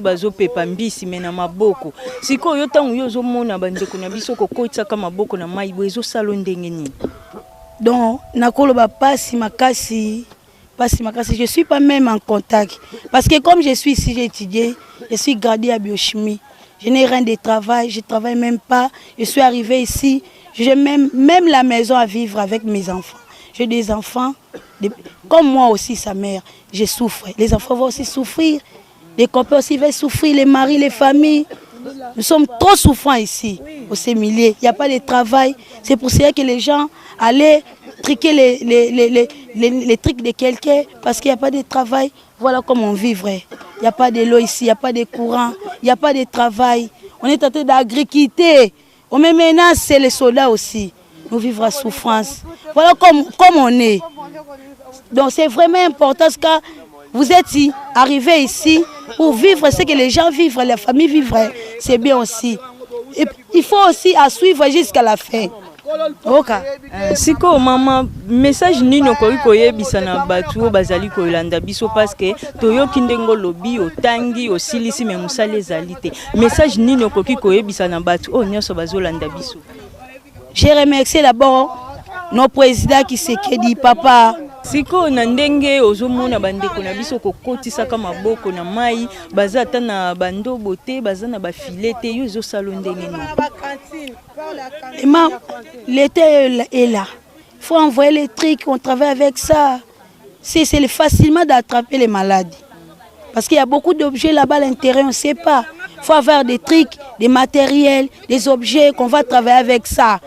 bazo pepa mbisi mena maboko siko yo tangu yo zo mona bandeko na biso kokotisa kama maboko na mai boezo salo ndenge nini. Donc nakoloba pasi makasi je suis pas même en contact parce que comme je suis ici, j'ai étudié, je suis gradé à biochimie, je n'ai rien de travail, je travaille même pas, je suis arrivé ici, j'ai même la maison à vivre avec mes enfants. J'ai des enfants comme moi aussi sa mère, je souffre, les enfants vont aussi souffrir. Les copains aussi vont souffrir, les maris, les familles. Nous sommes trop souffrants ici, au sémilier. Il n'y a pas de travail. C'est pour ça que les gens allaient triquer les trucs de quelqu'un parce qu'il n'y a pas de travail. Voilà comment on vivrait. Il n'y a pas de l'eau ici, il n'y a pas de courant, il n'y a pas de travail. On est en train d'agriculter. On met menace, c'est les soldats aussi. Nous vivons à souffrance. Voilà comme on est. Donc c'est vraiment important parce que vous êtes arrivés ici pour vivre ce que les gens vivent, la famille vivrait. C'est bien aussi. Et il faut aussi à suivre jusqu'à la fin. Okay. Siko mama message nino koye bisana batu bazali ko landa biso parce que toyo kindengo lobi otangi osilisi me musale zalite. Message nino koye bisana batu o nyoso bazolanda biso. Je remercie d'abord nos présidents qui se dit papa. Siko na ndenge ozomona bandeko na biso kokotisa kama maboko na mai bazata na bando bote bazana ba filete yo zo salo ndenge ni. L'été est là. Il faut envoyer les trucs, on travaille avec ça. C'est facilement d'attraper les maladies. Parce qu'il y a beaucoup d'objets là-bas à l'intérieur, on ne sait pas. Il faut avoir des trucs, des matériels, des objets qu'on va travailler avec ça.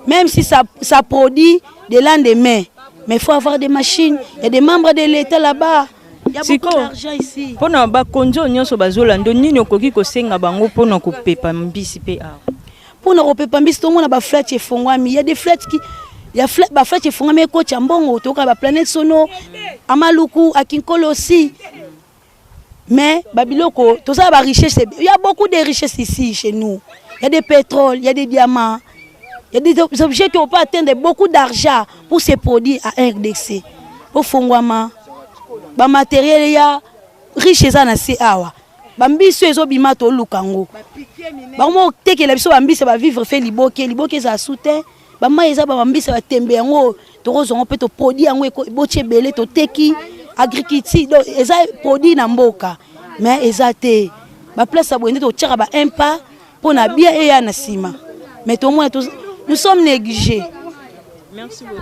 Même si ça produit des lendemains. Mais il faut avoir des machines. Il y a des membres de l'État là-bas. Il y a beaucoup d'argent ici. Pour nous, konzo nyonso bazolando nini okoki kosenga bango pour nous kopepa mbisi pe a. Pour nous kopepa mbisi to mona ba flat efongwami. Il y a des flats qui ba flat efongwami ko chambongo to ka ba planète sono amaluku akinkolo aussi. Mais babiloko tout ça ba richesse, il y a beaucoup de richesses ici chez nous. Il y a des pétroles, il y a des diamants. Il y a des objets qui n'ont pas atteint beaucoup d'argent pour se produire à un RDC. Pour Fongwama, le matériel il y a richesse à nasi awa. Bambiso ezo bimato lukango. Bamo teke la biso bambiso ba vivre fait liboke za soutien. Bama eza bambiso ba tembe yango to kozongo pe to produit yango boche belé to teki agriculture donc eza produit na mboka. Mais eza te ba place a bonde to tchaka ba un pas pour na bien et ya na sima. Mais tout le monde nous sommes négligés. Merci beaucoup.